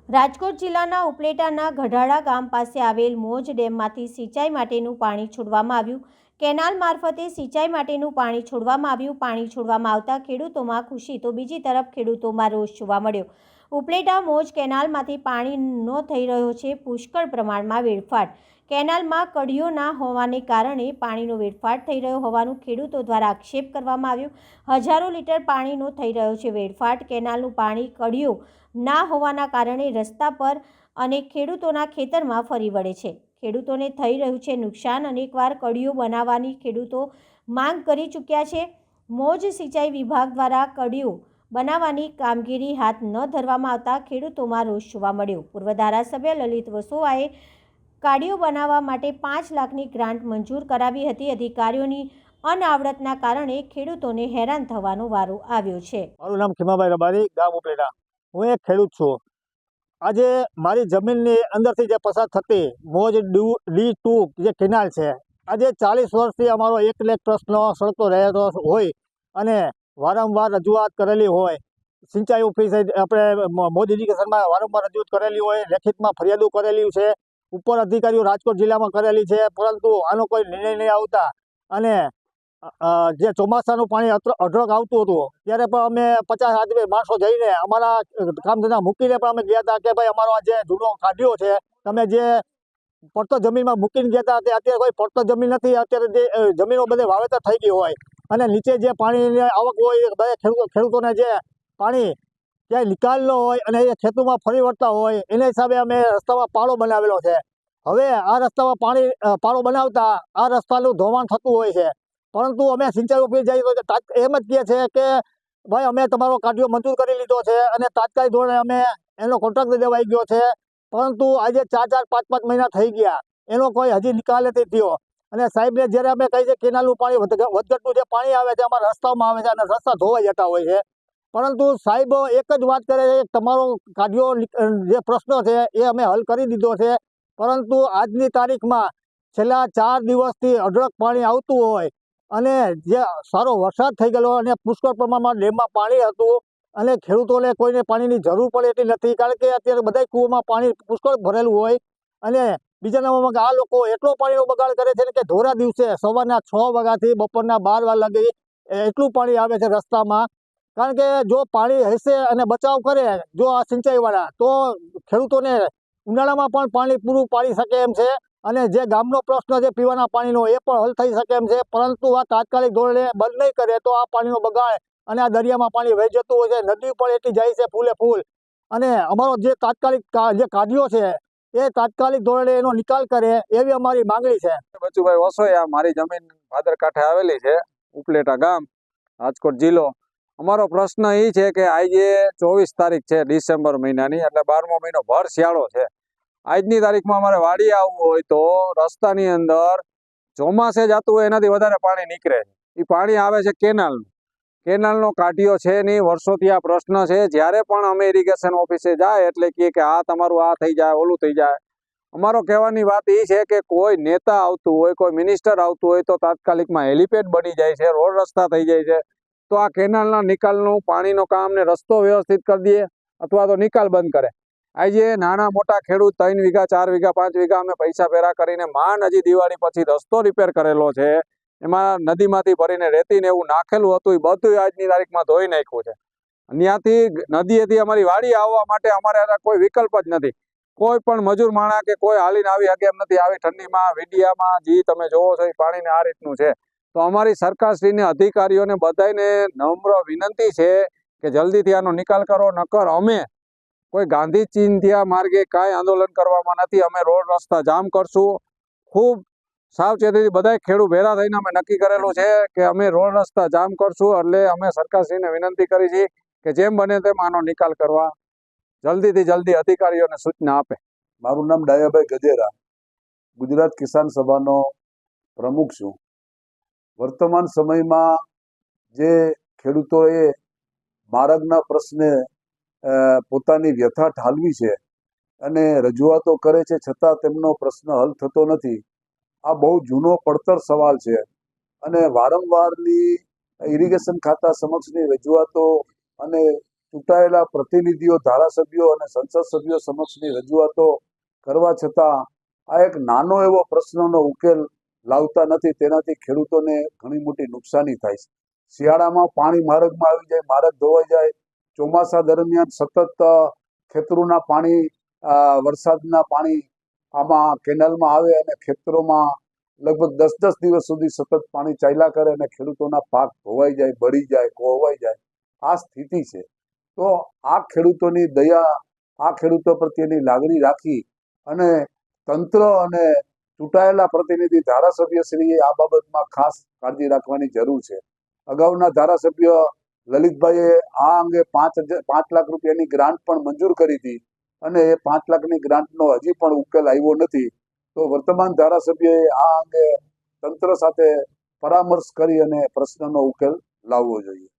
રાજકોટ જિલ્લાના ઉપલેટાના ગઢાળા ગામ પાસે આવેલ મોજ ડેમમાંથી સિંચાઈ માટેનું પાણી છોડવામાં આવ્યું. કેનાલ મારફતે સિંચાઈ માટેનું પાણી છોડવામાં આવ્યું. પાણી છોડવામાં આવતા ખેડૂતોમાં ખુશી તો બીજી તરફ ખેડૂતોમાં રોષ જોવા મળ્યો. ઉપલેટા મોજ કેનાલમાંથી પાણીનો થઈ રહ્યો છે પુષ્કળ પ્રમાણમાં વેડફાટ. કેનાલમાં કડીઓ ના હોવાને કારણે પાણીનો વેડફાટ થઈ રહ્યો હોવાનું ખેડૂતો દ્વારા આક્ષેપ કરવામાં આવ્યો. હજારો લીટર પાણીનો થઈ રહ્યો છે વેડફાટ. કેનાલનું પાણી કડીઓ ના હોવાના કારણે રસ્તા પર અને ખેડૂતોના ખેતરમાં ફરી વળે છે. ખેડૂતોને થઈ રહ્યું છે નુકસાન. અનેકવાર કડીઓ બનાવવાની ખેડૂતો માંગ કરી ચૂક્યા છે. મોજ સિંચાઈ વિભાગ દ્વારા કડીઓ બનાવવાની કામગીરી હાથ ન ધરવામાં આવતા ખેડૂતોમાં રોષ જોવા મળ્યો. પૂર્વ ધારાસભ્ય લલિત વસોવાએ કાડીઓ બનાવવા માટે 5 લાખની ગ્રાન્ટ મંજૂર કરાવી હતી. અધિકારીઓની અનાવડતના કારણે ખેડૂતોને હેરાન થવાનો વારો આવ્યો છે. મારું નામ ખીમાભાઈ રબારી, ગામ ઉપલેટા. હું એક ખેડૂત છું. આજે મારી જમીનની અંદરથી જે પસાર થતી મોજ D2 જે કેનાલ છે, આજે 40 વર્ષથી અમારો એક પ્રશ્ન સળગતો રહેતો હોય અને વારંવાર રજૂઆત કરેલી હોય. સિંચાઈ ઓફિસે આપણે મોજ ઇરિગેશનમાં વારંવાર રજૂઆત કરેલી હોય, લેખિતમાં ફરિયાદો કરેલી છે, ઉપર અધિકારીઓ રાજકોટ જિલ્લામાં કરેલી છે, પરંતુ આનો કોઈ નિર્ણય નહીં આવતા. અને જે ચોમાસાનું પાણી અઢળક આવતું હતું ત્યારે પણ અમે 50 આદમી માણસો જઈને અમારા કામ ધંધા મૂકીને પણ અમે ગયા હતા કે ભાઈ અમારો આ જે જૂનો કાઢ્યો છે તમે જે પડતર જમીનમાં મૂકીને ગયા હતા તે અત્યારે કોઈ પડતર જમીન નથી. અત્યારે જે જમીનો બધે વાવેતર થઈ ગઈ હોય અને નીચે જે પાણીની આવક હોય બધા ખેડૂતોને જે પાણી ક્યાંય નિકાલ ન હોય અને એ ખેતરમાં ફરી વળતા હોય એના હિસાબે અમે રસ્તામાં પાળો બનાવેલો છે. હવે આ રસ્તામાં પાળો બનાવતા આ રસ્તાનું ધોવાણ થતું હોય છે, પરંતુ અમે સિંચાઈ ઓફિસ જઈએ તો એમ જ કહે છે કે ભાઈ અમે તમારો કાઢ્યો મંજૂર કરી લીધો છે અને તાત્કાલિક ધોરણે અમે એનો કોન્ટ્રાક્ટ દેવાઈ ગયો છે. પરંતુ આજે 4-4, 5-5 મહિના થઈ ગયા, એનો કોઈ હજી નિકાલ નથી થયો. અને સાહેબને જ્યારે અમે કહીએ છીએ કેનાલનું પાણી વધઘટનું જે પાણી આવે છે અમારા રસ્તામાં આવે છે અને રસ્તા ધોવાઈ જતા હોય છે, પરંતુ સાહેબ એક જ વાત કરે છે તમારો કાઢ્યો જે પ્રશ્ન છે એ અમે હલ કરી દીધો છે. પરંતુ આજની તારીખમાં છેલ્લા 4 દિવસથી અઢળક પાણી આવતું હોય અને જે સારો વરસાદ થઈ ગયેલો અને પુષ્કળ પ્રમાણમાં ડેમમાં પાણી હતું અને ખેડૂતોને કોઈને પાણીની જરૂર પડે એટલી નથી, કારણ કે અત્યારે બધા કૂવામાં પાણી પુષ્કળ ભરેલું હોય. અને બીજા નંબરમાં આ લોકો એટલો પાણીનો બગાડ કરે છે કે ધોરા દિવસે સવારના 6 વાગ્યાથી બપોરના 12 વાગ્યા લગી એટલું પાણી આવે છે રસ્તામાં. કારણ કે જો પાણી હશે અને બચાવ કરે જો આ સિંચાઈવાળા તો ખેડૂતોને ઉનાળામાં પણ પાણી પૂરું પાડી શકે એમ છે અને જે ગામનો પ્રશ્ન છે પીવાના પાણીનો એ પણ હલ થઈ શકે એમ છે. પરંતુ આ તાત્કાલિક ધોરણે બંધ નહીં કરે તો આ પાણીનો બગાડ અને આ દરિયામાં પાણી વહી જતું હોય છે, નદી પણ એટલી જાય છે ફૂલે ફૂલ. અને અમારો જે તાત્કાલિક જે કાઢ્યો છે એ તાત્કાલિક ધોરણે એનો નિકાલ કરે એવી અમારી માંગણી છે. બચુભાઈ વસોયા, મારી જમીન ભાદર કાંઠે આવેલી છે, ઉપલેટા ગામ, રાજકોટ જિલ્લો. અમારો પ્રશ્ન એ છે કે આજે 24 તારીખ છે ડિસેમ્બર મહિનાની, એટલે 12મો મહિનો ભર શિયાળો છે. આજની તારીખમાં અમારે વાડી આવવું હોય તો રસ્તાની અંદર ચોમાસે જતું હોય એનાથી વધારે પાણી નીકળે છે. એ પાણી આવે છે કેનાલનો કાઢ્યો છે નહીં. વર્ષોથી આ પ્રશ્ન છે. જ્યારે પણ અમે ઇરિગેશન ઓફિસે જાય એટલે કે આ તમારું આ થઈ જાય, ઓલું થઈ જાય. અમારો કહેવાની વાત એ છે કે કોઈ નેતા આવતું હોય, કોઈ મિનિસ્ટર આવતું હોય તો તાત્કાલિકમાં હેલિપેડ બની જાય છે, રોડ રસ્તા થઈ જાય છે, તો આ કેનાલના નિકાલનું પાણીનો કામ ને રસ્તો વ્યવસ્થિત કરી દે અથવા તો નિકાલ બંધ કરે. આજે નાના મોટા ખેડૂત 3 વીઘા 4 વીઘા 5 વીઘા અમે પૈસા ભેરા કરીને માંડ હજી દિવાળી પછી રસ્તો રિપેર કરેલો છે. એમાં નદીમાંથી ભરીને રેતીને એવું નાખેલું હતું એ બધું આજની તારીખમાં ધોઈ નાખ્યું છે. ત્યાંથી નદીએથી અમારી વાડી આવવા માટે અમારે કોઈ વિકલ્પ જ નથી. કોઈ પણ મજૂર માણા કે કોઈ હાલીને આવી શકે એમ નથી. આવી ઠંડીમાં વિડિયામાં જે તમે જોવો છો એ પાણીને આ રીતનું છે. તો અમારી સરકારશ્રીને, અધિકારીઓને બધાને નમ્ર વિનંતી છે કે જલ્દીથી આનો નિકાલ કરો. નકર અમે કોઈ ગાંધી ચિંધ્યા માર્ગે કાંઈ આંદોલન કરવામાં નથી. અમે રોડ રસ્તા જામ કરશું. ખૂબ સાવચેતીથી બધા ખેડૂત ભેરા થઈને અમે નક્કી કરેલું છે કે અમે રોડ રસ્તા જામ કરશું. એટલે અમે સરકારશ્રીને વિનંતી કરી છે કે જેમ બને તેમ આનો નિકાલ કરવા જલ્દીથી જલ્દી અધિકારીઓને સૂચના આપે. મારું નામ ડાયાભાઈ ગજેરા, ગુજરાત કિસાન સભાનો પ્રમુખ છું. વર્તમાન સમયમાં જે ખેડૂતોએ માર્ગના પ્રશ્ને પોતાની વ્યથા ઠાલવી છે અને રજૂઆતો કરે છે છતાં તેમનો પ્રશ્ન હલ થતો નથી. આ બહુ જૂનો પડતર સવાલ છે અને વારંવારની ઇરિગેશન ખાતા સમક્ષની રજૂઆતો અને ચૂંટાયેલા પ્રતિનિધિઓ, ધારાસભ્યો અને સંસદ સભ્યો સમક્ષની રજૂઆતો કરવા છતાં આ એક નાનો એવો પ્રશ્નનો ઉકેલ લાવતા નથી. તેનાથી ખેડૂતોને ઘણી મોટી નુકસાની થાય છે. શિયાળામાં પાણી માર્ગમાં આવી જાય, માર્ગ ધોવાઈ જાય. ચોમાસા દરમિયાન સતત ખેતરોના પાણી, વરસાદના પાણી આમાં કેનાલમાં આવે અને ખેતરોમાં લગભગ 10-10 દિવસ સુધી સતત પાણી ચાલ્યા કરે અને ખેડૂતોના પાક ધોવાઈ જાય, બળી જાય, કોહવાઈ જાય. આ સ્થિતિ છે. તો આ ખેડૂતોની દયા, આ ખેડૂતો પ્રત્યેની લાગણી રાખી અને તંત્ર અને ચૂંટાયેલા પ્રતિનિધિ ધારાસભ્યશ્રીએ આ બાબતમાં ખાસ કાળજી રાખવાની જરૂર છે. અગાઉના ધારાસભ્ય લલિતભાઈએ આ અંગે 5 લાખ રૂપિયાની ગ્રાન્ટ પણ મંજૂર કરી હતી અને એ 5 લાખની ગ્રાન્ટનો હજી પણ ઉકેલ આવ્યો નથી. તો વર્તમાન ધારાસભ્યએ આ અંગે તંત્ર સાથે પરામર્શ કરી અને પ્રશ્નનો ઉકેલ લાવવો જોઈએ.